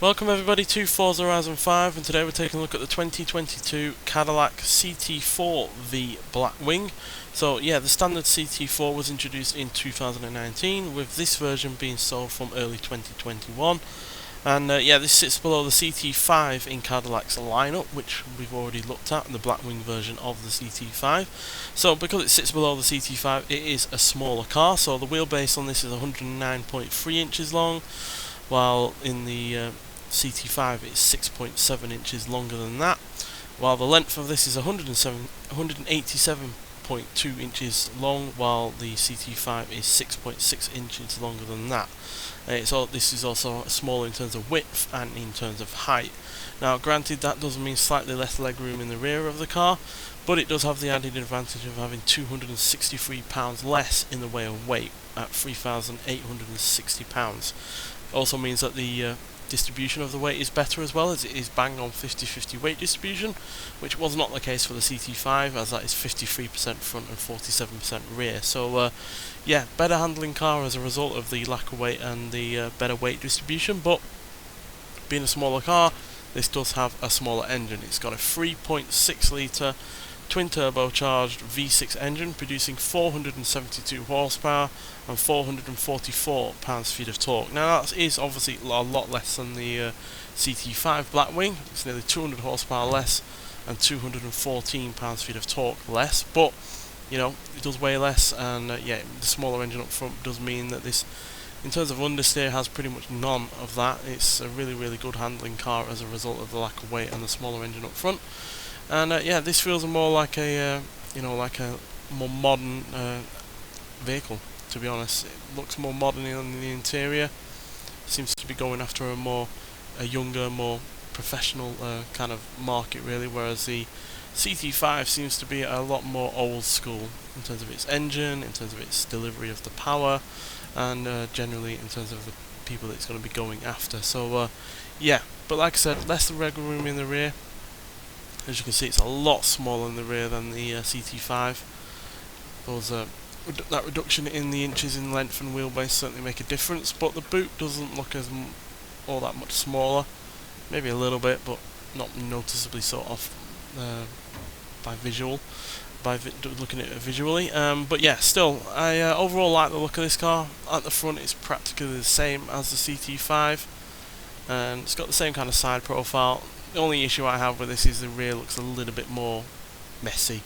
Welcome everybody to Forza Horizon 5, and today we're taking a look at the 2022 Cadillac CT4-V Blackwing. So yeah, the standard CT4 was introduced in 2019, with this version being sold from early 2021. And yeah, this sits below the CT5 in Cadillac's lineup, which we've already looked at, the Blackwing version of the CT5. So because it sits below the CT5, it is a smaller car, so the wheelbase on this is 109.3 inches long, while in the CT5 it's 6.7 inches longer than that, while the length of this is 187.2 inches long, while the CT5 is 6.6 inches longer than that. This is also smaller in terms of width and in terms of height. Now granted, that does mean slightly less legroom in the rear of the car, but it does have the added advantage of having 263 pounds less in the way of weight at 3,860 pounds. It also means that the distribution of the weight is better as well, as it is bang on 50-50 weight distribution, which was not the case for the CT5, as that is 53% front and 47% rear. So yeah, better handling car as a result of the lack of weight and the better weight distribution. But being a smaller car, this does have a smaller engine. It's got a 3.6 litre twin turbocharged V6 engine producing 472 horsepower and 444 pounds-feet of torque. Now that is obviously a lot less than the CT5 Blackwing. It's nearly 200 horsepower less and 214 pounds-feet of torque less, but you know, it does weigh less, and yeah, the smaller engine up front does mean that this, in terms of understeer, has pretty much none of that. It's a really good handling car as a result of the lack of weight and the smaller engine up front. And yeah, this feels more like a like a more modern vehicle, to be honest. It looks more modern in the interior. Seems to be going after a younger, more professional kind of market, really, whereas the CT5 seems to be a lot more old school in terms of its engine, in terms of its delivery of the power, and generally in terms of the people that it's going to be going after. So yeah, but like I said, less leg room in the rear. As you can see, it's a lot smaller in the rear than the CT5. That reduction in the inches in length and wheelbase certainly make a difference, but the boot doesn't look as all that much smaller. Maybe a little bit, but not noticeably sort of looking at it visually. But yeah, still, I overall like the look of this car. At the front, it's practically the same as the CT5, and it's got the same kind of side profile. The only issue I have with this is the rear looks a little bit more messy,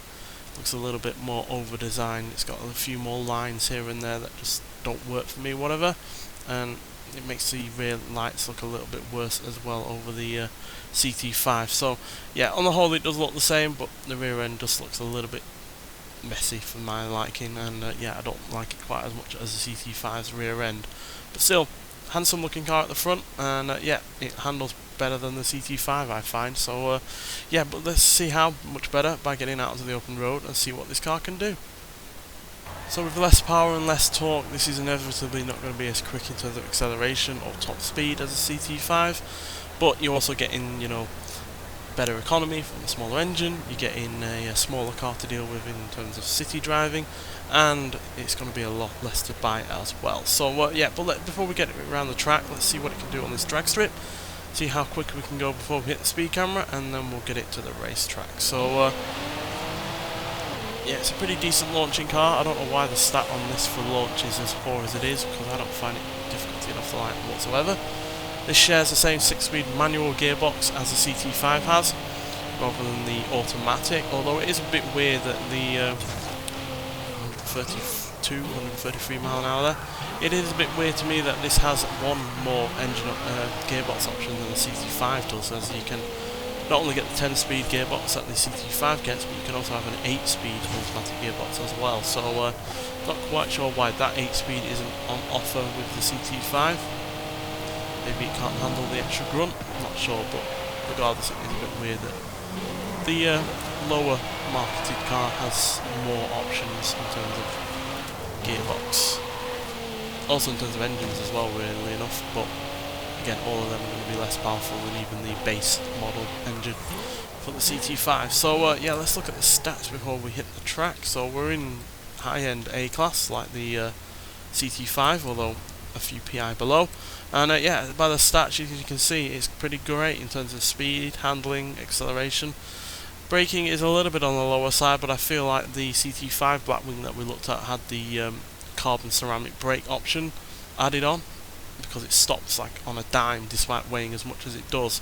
looks a little bit more over-designed. It's got a few more lines here and there that just don't work for me, whatever, and it makes the rear lights look a little bit worse as well over the CT5. So yeah, on the whole it does look the same, but the rear end just looks a little bit messy for my liking, and yeah, I don't like it quite as much as the CT5's rear end. But still, handsome looking car at the front, and yeah, it handles better than the CT5, I find. So yeah, but let's see how much better by getting out onto the open road and see what this car can do. So with less power and less torque, this is inevitably not going to be as quick in terms of acceleration or top speed as a CT5, but you're also getting, you know, better economy from a smaller engine. You're getting a smaller car to deal with in terms of city driving, and it's going to be a lot less to buy as well. So yeah, but before we get it around the track, let's see what it can do on this drag strip, see how quick we can go before we hit the speed camera, and then we'll get it to the racetrack. So yeah, it's a pretty decent launching car. I don't know why the stat on this for launch is as poor as it is, because I don't find it difficult enough to like whatsoever. This shares the same 6-speed manual gearbox as the CT5 has, rather than the automatic, although it is a bit weird that the 133 mile an hour there, it is a bit weird to me that this has one more engine gearbox option than the CT5 does, as you can not only get the 10-speed gearbox that the CT5 gets, but you can also have an 8-speed automatic gearbox as well. So not quite sure why that 8-speed isn't on offer with the CT5. Maybe it can't handle the extra grunt, I'm not sure, but regardless, it is a bit weird that the lower marketed car has more options in terms of gearbox. Also in terms of engines as well, weirdly enough, but again, all of them are going to be less powerful than even the base model engine for the CT5. So yeah, let's look at the stats before we hit the track. So we're in high-end A-class like the CT5, although a few PI below. And yeah, by the stats you can see it's pretty great in terms of speed, handling, acceleration. Braking is a little bit on the lower side, but I feel like the CT5 Blackwing that we looked at had the carbon ceramic brake option added on, because it stops like on a dime despite weighing as much as it does.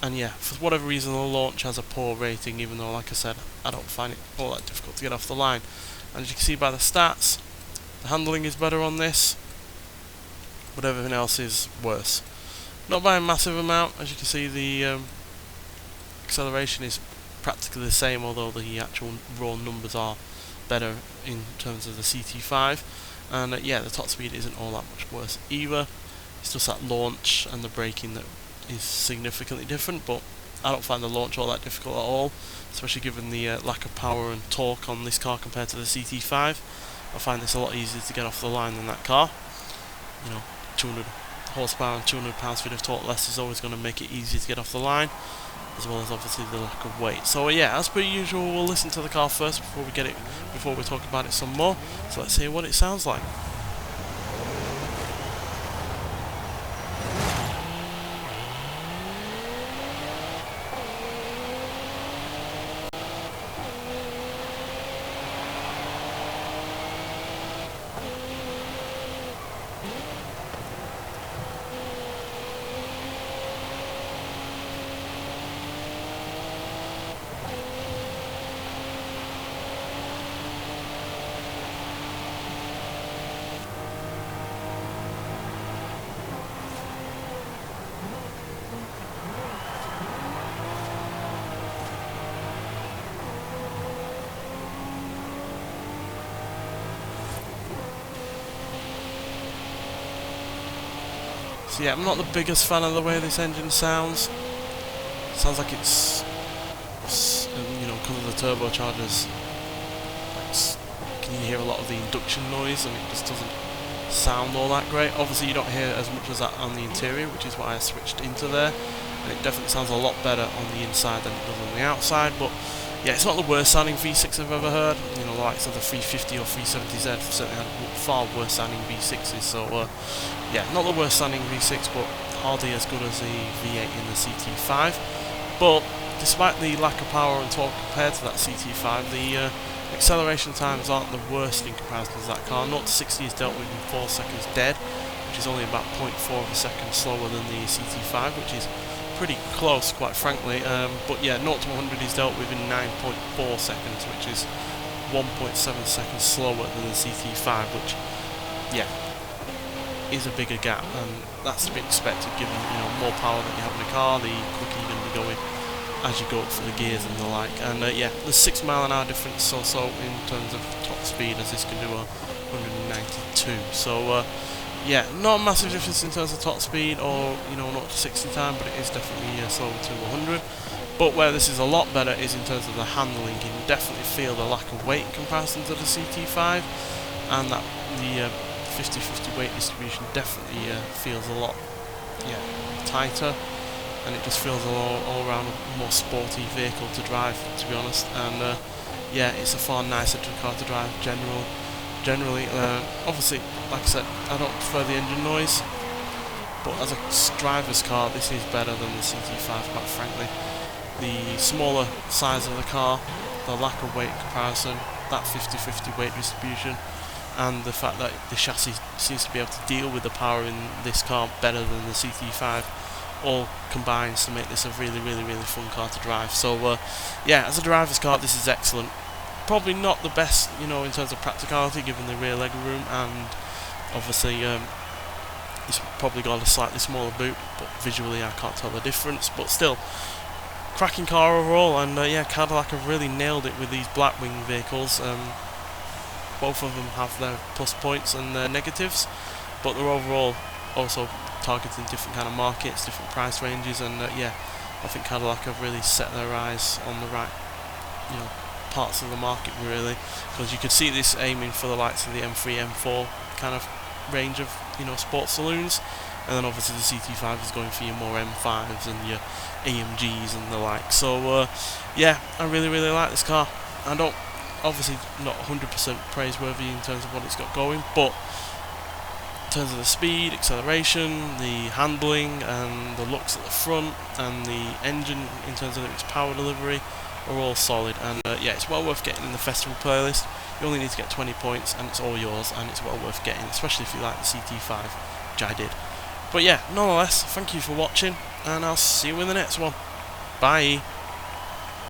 And yeah, for whatever reason the launch has a poor rating, even though, like I said, I don't find it all that difficult to get off the line. And as you can see by the stats, the handling is better on this, but everything else is worse. Not by a massive amount. As you can see, the acceleration is practically the same, although the actual raw numbers are better in terms of the CT5. And yeah, the top speed isn't all that much worse either. It's just that launch and the braking that is significantly different, but I don't find the launch all that difficult at all, especially given the lack of power and torque on this car compared to the CT5. I find this a lot easier to get off the line than that car. You know, 200 horsepower and 200 pounds-feet of torque less is always going to make it easier to get off the line, as well as obviously the lack of weight. So yeah, as per usual, we'll listen to the car first before we talk about it some more. So let's hear what it sounds like. So yeah, I'm not the biggest fan of the way this engine sounds. Sounds like it's, you know, because of the turbochargers, can you hear a lot of the induction noise, and it just doesn't sound all that great. Obviously you don't hear as much as that on the interior, which is why I switched into there, and it definitely sounds a lot better on the inside than it does on the outside. But yeah, it's not the worst sounding V6 I've ever heard. You know, the likes of the 350 or 370Z certainly had far worse sounding V6s, so yeah, not the worst sounding V6, but hardly as good as the V8 in the CT5. But despite the lack of power and torque compared to that CT5, the acceleration times aren't the worst in comparison to that car. 0 to 60 is dealt with in 4 seconds dead, which is only about 0.4 of a second slower than the CT5, which is pretty close, quite frankly. But yeah, 0 to 100 is dealt with in 9.4 seconds, which is 1.7 seconds slower than the CT5, which, yeah, is a bigger gap, and that's to be expected given, you know, more power that you have in a car, the quicker you're going to be going as you go up for the gears and the like. And yeah, there's 6 mph difference or so in terms of top speed, as this can do a 192. So yeah, not a massive difference in terms of top speed or, you know, 0 to 60 time, but it is definitely slower to 100. But where this is a lot better is in terms of the handling. You can definitely feel the lack of weight in comparison to the CT5, and that the 50-50 weight distribution definitely feels a lot, yeah, tighter, and it just feels all around a more sporty vehicle to drive, to be honest. And yeah, it's a far nicer car to drive generally. Obviously, like I said, I don't prefer the engine noise, but as a driver's car, this is better than the CT5, quite frankly. The smaller size of the car, the lack of weight comparison, that 50-50 weight distribution, and the fact that the chassis seems to be able to deal with the power in this car better than the CT5, all combines to make this a really fun car to drive. So yeah, as a driver's car, this is excellent. Probably not the best, you know, in terms of practicality, given the rear leg room, and obviously it's probably got a slightly smaller boot, but visually I can't tell the difference. But still, cracking car overall. And yeah, Cadillac have really nailed it with these Blackwing vehicles. Both of them have their plus points and their negatives, but they're overall also targeting different kind of markets, different price ranges, and yeah, I think Cadillac have really set their eyes on the right, you know, parts of the market, really, because you could see this aiming for the likes of the M3, M4 kind of range of, you know, sports saloons, and then obviously the CT5 is going for your more M5s and your AMGs and the like. So yeah, I really like this car. I don't, obviously not 100% praiseworthy in terms of what it's got going, but in terms of the speed, acceleration, the handling, and the looks at the front, and the engine in terms of its power delivery are all solid. And yeah, it's well worth getting in the festival playlist. You only need to get 20 points and it's all yours, and it's well worth getting, especially if you like the CT5, which I did. But yeah, nonetheless, thank you for watching, and I'll see you in the next one. Bye!